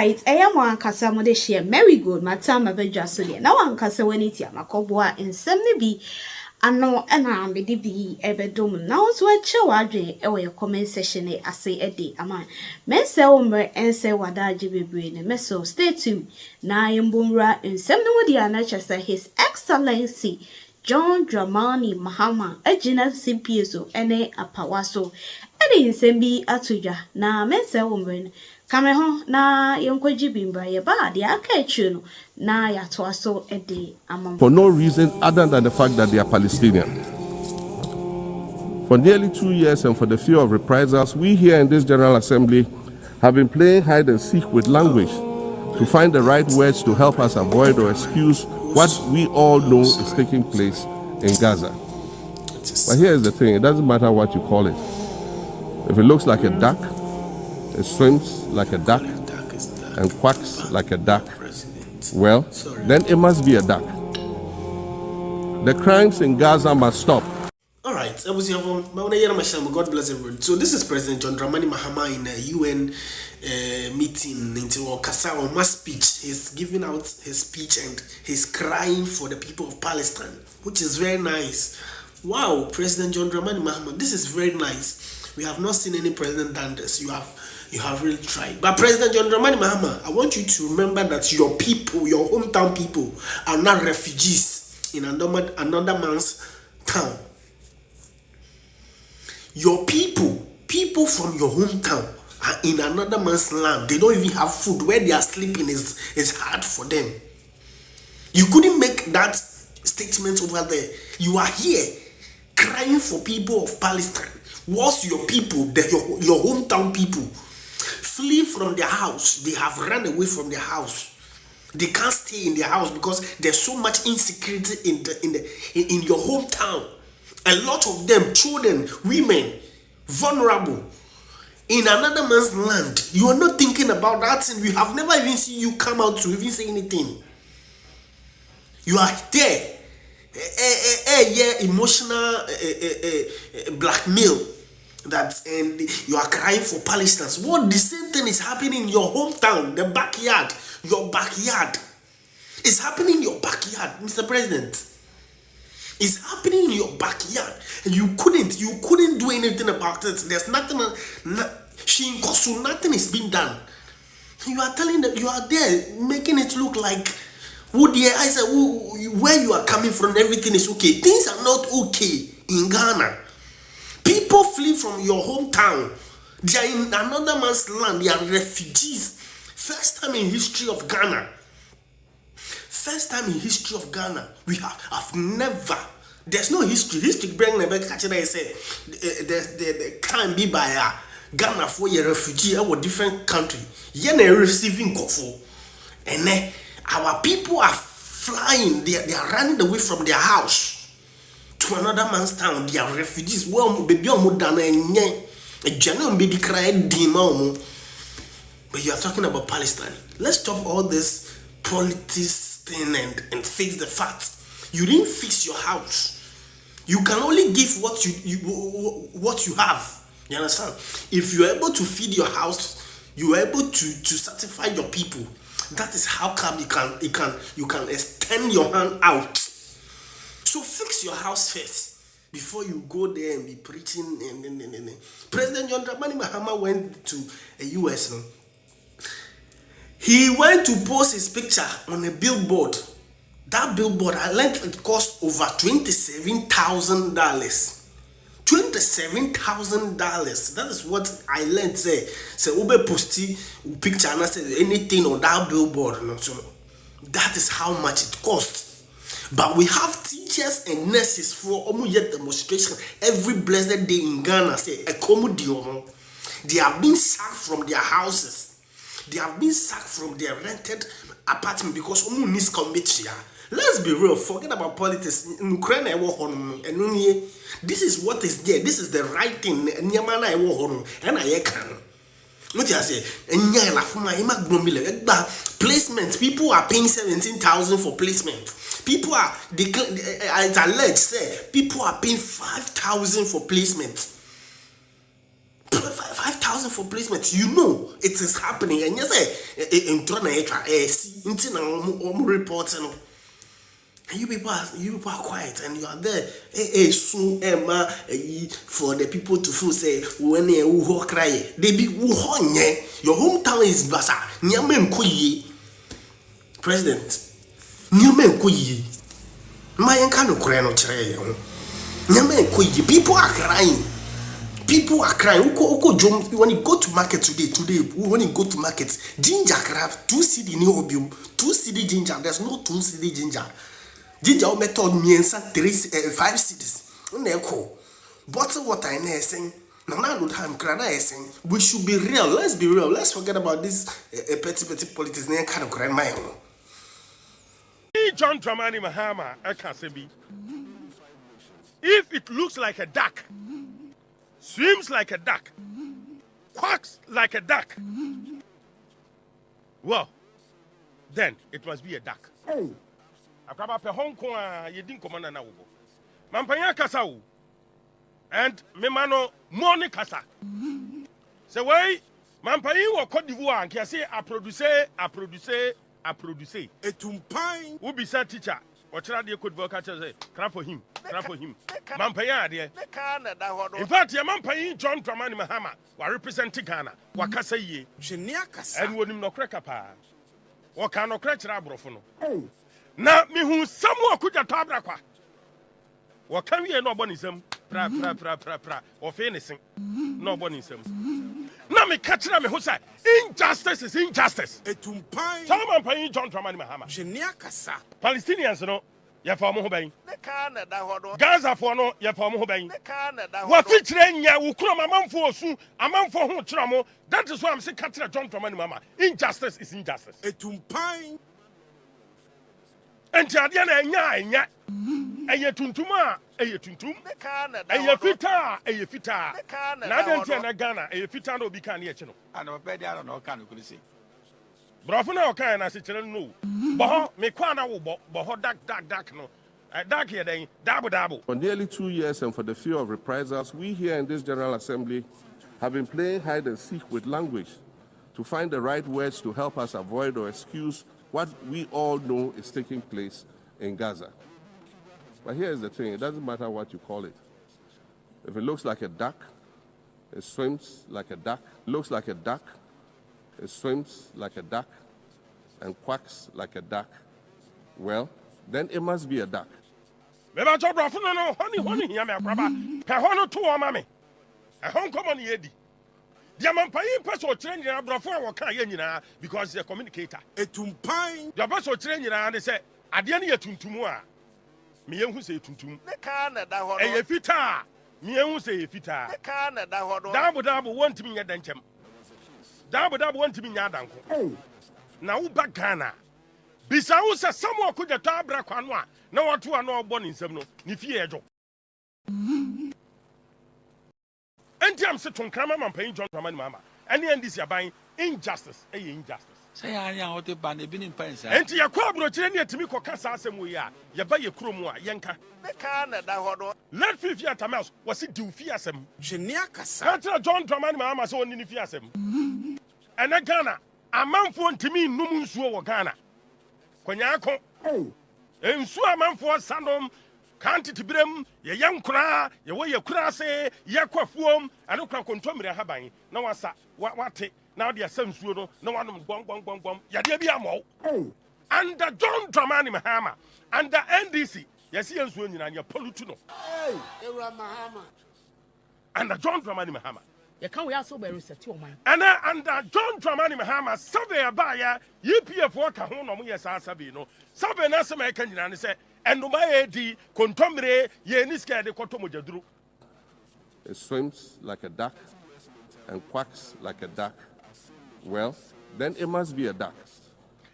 Alright, I am one casa mode share merry good, my time of a jasoli. Now one casa when it's ya macoboa and some be. I know and I'm be ever dome now so a chowadre away a comment session I say a day a man. Men say umber and say what I be brain and meso stay tuned. Na Bumbra and some no the anachasa his excellency John Dramani Mahama a Gina Simpieso and a Pawaso. And in Sembi Atuja na men say umber. Kame ho na yonkwaji bimbra ye ba de aka echu na ya to aso ede amam. For no reason other than the fact that they are Palestinian. For nearly 2 years and for the fear of reprisals, we here in this General Assembly have been playing hide and seek with language to find the right words to help us avoid or excuse what we all know is taking place in Gaza. But here's the thing, it doesn't matter what you call it. If it looks like a duck, it swims like a duck and quacks like a duck, well, then it must be a duck. The crimes in Gaza must stop. All right, God bless everyone. So this is President John Dramani Mahama in a UN meeting into Kasao mass speech. He's giving out his speech and he's crying for the people of Palestine, which is very nice. Wow, President John Dramani Mahama, this is very nice. We have not seen any president done this. You have really tried. But President John Dramani Mahama, I want you to remember that your people, your hometown people, are not refugees in another man's town. Your people from your hometown are in another man's land. They don't even have food. Where they are sleeping is hard for them. You couldn't make that statement over there. You are here crying for people of Palestine. Whilst your people, your hometown people, flee from their house. They have run away from their house. They can't stay in their house because there's so much insecurity in your hometown. A lot of them, children, women, vulnerable, in another man's land. You are not thinking about that, and we have never even seen you come out to even say anything. You are there, emotional blackmail. That and you are crying for Palestinians. What the same thing is happening in your hometown, the backyard, your backyard. It's happening in your backyard, Mr. President. It's happening in your backyard, and you couldn't do anything about it. There's nothing. Nothing is being done. You are telling that you are there, making it look like I said where you are coming from. Everything is okay. Things are not okay in Ghana. People flee from your hometown. They are in another man's land. They are refugees. First time in history of Ghana. First time in history of Ghana. I've never. There's no history. History bring me back. I say there can't be by Ghana for a refugee or different country. You're receiving kofo, and then our people are flying. They are running away from their house to another man's town. They are refugees. Well, baby, but you are talking about Palestine. Let's stop all this politics thing and face the facts. You didn't fix your house. You can only give what you have. You understand? If you are able to feed your house, you are able to satisfy your people. That is how come you can extend your hand out. So fix your house first before you go there and be preaching. President John Dramani Mahama went to a US. He went to post his picture on a billboard. That billboard, I learned it cost over $27,000. $27,000. That is what I learned. Say Ube posti picture and I said anything on that billboard. No? So that is how much it costs. But we have teachers and nurses for almost demonstration every blessed day in Ghana. Say they have been sacked from their houses. They have been sacked from their rented apartment because let's be real. Forget about politics. In Ukraine, this is what is there. This is the right thing. And I can. What you say? Placement. People are paying 17,000 for placement. People are it's alleged. Say people are paying 5,000 for placement. 5,000 asking for placement, you know it is happening. And you say, in reporting. And you people are quiet and you are there. Soon, Emma, for the people to feel say, when you cry, they be wuhonye. Your hometown is Basa. Nyame Mkoyi. President. Nyame Mkoyi. Mayan kano cry no chere. Nyame Mkoyi. People are crying. People are crying. When you go to market today, when you go to market, ginger crab, 2 CD ni obium, 2 CD ginger. There's no 2 CD ginger. Ginger method means 5 cities. Bottle water in essence. We should be real. Let's be real. Let's forget about this petty politics. Kind of crying my own. John Dramani Mahama, Akasebi. If it looks like a duck, swims like a duck, quacks like a duck, well, then it must be a duck. Akaba pe Hong Kong yedin komanda na wo. Mampanya kasa wo. And memano money kasa. Say way Mampanya wo Cote d'Ivoire anke say a producer. Etumpan wo be sa teacher. What try the Cote d'Ivoire catch say clap for him. Mampanya ade. In fact, your Mampanya John Dramani Mahama wa represent Ghana. Wa kasa ye. Jenia kasa. And wonim no kreka pa. Wa kan no krechra abrofo no. Na mi hu samu akuja tabra kwa wakan wie no bonisem pra o fe ne sin no bonisem na me ka kira me ho say injustice is injustice etumpan sama pan John Dramani Mahama jenia kasa Palestinians no ye fa mo ho ban ne ka na da hodo Gaza fo no ye fa mo ho ban ne ka na da hodo wa fi kire nya wo kuro amanfo osu amanfo ho kira mo. That is why I'm saying ka kira John Dramani Mahama injustice is injustice etumpan. And Tiadiana enya eye tuntuma eye tuntum eye fita na dentia na Ghana eye fita na obi kan ye chi no ana be dia na o kan ko si brofo na o kan na se kire no bo me kwa na wo bo dark no dark here then double. For nearly 2 years and for the fear of reprisals, we here in this General Assembly have been playing hide and seek with language to find the right words to help us avoid or excuse what we all know is taking place in Gaza. But here's the thing, it doesn't matter what you call it. If it looks like a duck, it swims like a duck. It looks like a duck, it swims like a duck, and quacks like a duck. Well, then it must be a duck. Because the communicator. Etumpan. The person training and they say, Adiani tuntumua. Me who say tuntum. The Canada hodo. A fita. Me who say fita. The Canada hodo. Double want to be a denchem. Double want to be yadanko. Now back Ghana. Bisausa someone could a tabra quanwa. No one to no born in Semno. Ni fiejo. And I'm sitting on paying John Dramani Mahama. And the NDC are buying injustice. Injustice. Say, I am the band, been in Pence. And to your quabro, to me, Cocasa, some we are. You buy your crumwa, Yanka. Let 50 at a mouse. Was it do fiasem? Geniaka, John Dramani Mahama, so in fiasem. And a Ghana, a man for to me, no moon so Ghana. Quanyako. And so a man for Sandom. Can't it be them? Ye young cra, ye way your crasse, ye quafuum, and no crack on Tommy Habang. No one sat, what now dear son, no one bomb, Yadiamo. And the John Dramani Mahama, and the NDC, yes, yes, when you're Polituno. And the John Dramani Mahama. You can't we also be reset your mind. And John Dramani Mahama, survey buyer, UPF worker, home, yes, Sabino, survey as American, and say, and no my di contombre ye ni scared de kotomo jadru. It swims like a duck and quacks like a duck. Well, then it must be a duck.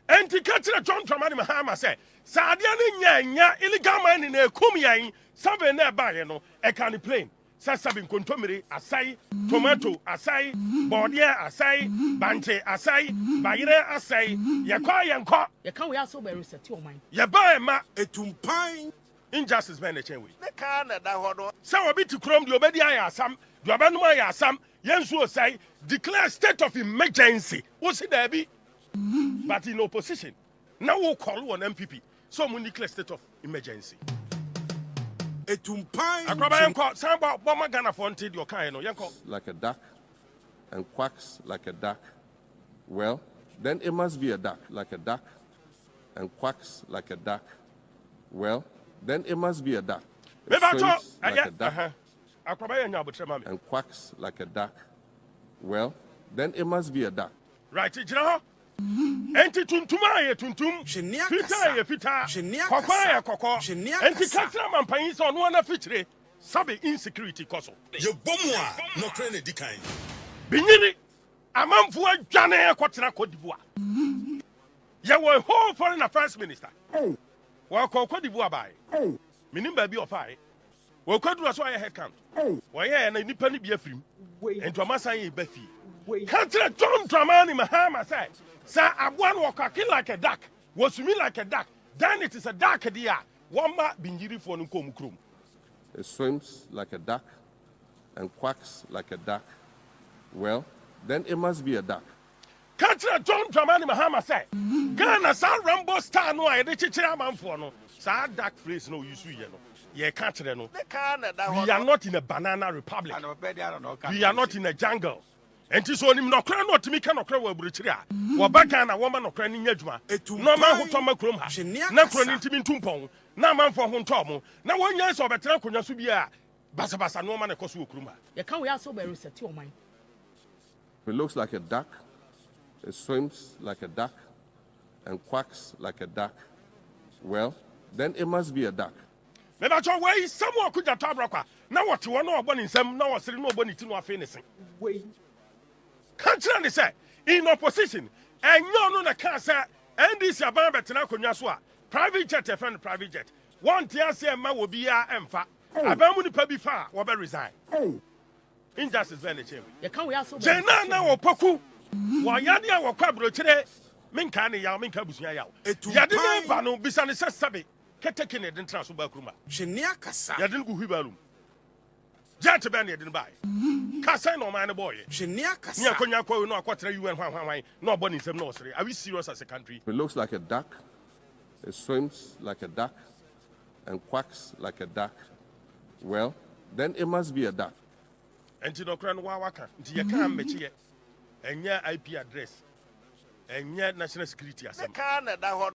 And to catch John Dramani Mahama say, Sadiani nya illegal mining e kumiyan, sabe na ba ye no e can plane. Sasabin contomere asai, tomato asai, bordia asai, bante asai, bayre asai, yakwa yanko. You can't we also be reset your mind. Ya ba ma etumpan injustice man the chain we. The Canada hodo. Sawa bi to krom di obedi aya asam, di abanuma aya asam, Yensu say declare state of emergency. What's it there be? But in opposition, now we'll call one MPP. So we declare state of emergency. Like a duck and quacks like a duck. Well, then it must be a duck, like a duck, and quacks like a duck. Well, then it must be a duck. It swims like a duck, and quacks like a duck. Well, then it must be a duck. Right, Enti tuntuma ye tuntum, fita ye fita, kokwa ye kokwa. Enti kasra mampanyi so no na fichire, sabe insecurity koso. Ye bomwa no krene dikan. Binyini amamfu adwane ekotena kodiboa. Ye wo whole foreign affairs minister. Wa kodiboa bai. Minim ba bi ofai. Wo kodura so aye head count. Wo ye na nipa ni bi afrim. Enti amasan ye ba fi. Country John Dramani Mahama said, Sir, Abuan walking like a duck, was me like a duck, then it is a duck dear. One ma binjiri for Nkom. It swims like a duck and quacks like a duck. Well, then it must be a duck. Country John Dramani Mahama said, Ghana San Rambo star no, I did chichira man for no. Sir, duck phrase no use we no. Ye country no. We are not in a banana republic. We are not in a jungle. And so him no kra no timi ka no kra wa buruchiri a wo baka na wo ma no kra ni nyadwuma no ma ho to ma krom ha na kro ni timi ntumpon na ma mfo ho ntomo na wonya so betra konya so bia basa basa no ma na koso okrom ha You can't also be reset your mind. It looks like a duck, it swims like a duck, and quacks like a duck. Well, then it must be a duck. Me ba cho wey someone could just tabra kwa na what wo no obo ni nsam na wo sere no obo ni ti no afi ni sen Country say in opposition, and no na can say NDC aban betena konwa so a private jet e friend private jet. One tia say ma wo bia emfa. Aban mu ni pa bi fa wo be resign. Injustice be na chem. You can't also be Jena na wo poku. Wo yade a wo kwa brochire menka ne yaw menka busua yaw. Yade na ba no bisa ne sesebe keteke ne den transfer ba kuruma. Shenia kasa. Yade no gu balum. Jet be ne den bai. Kasa no man boy. Shenia kasa. Nya konya kwa no akwatra UN hwan no boni nsem no sere. Are we serious as a country? It looks like a duck, it swims like a duck, and quacks like a duck. Well, then it must be a duck. Enti no kra no wa waka. Nti ye kan meche ye. Enya IP address. Enya national security asem.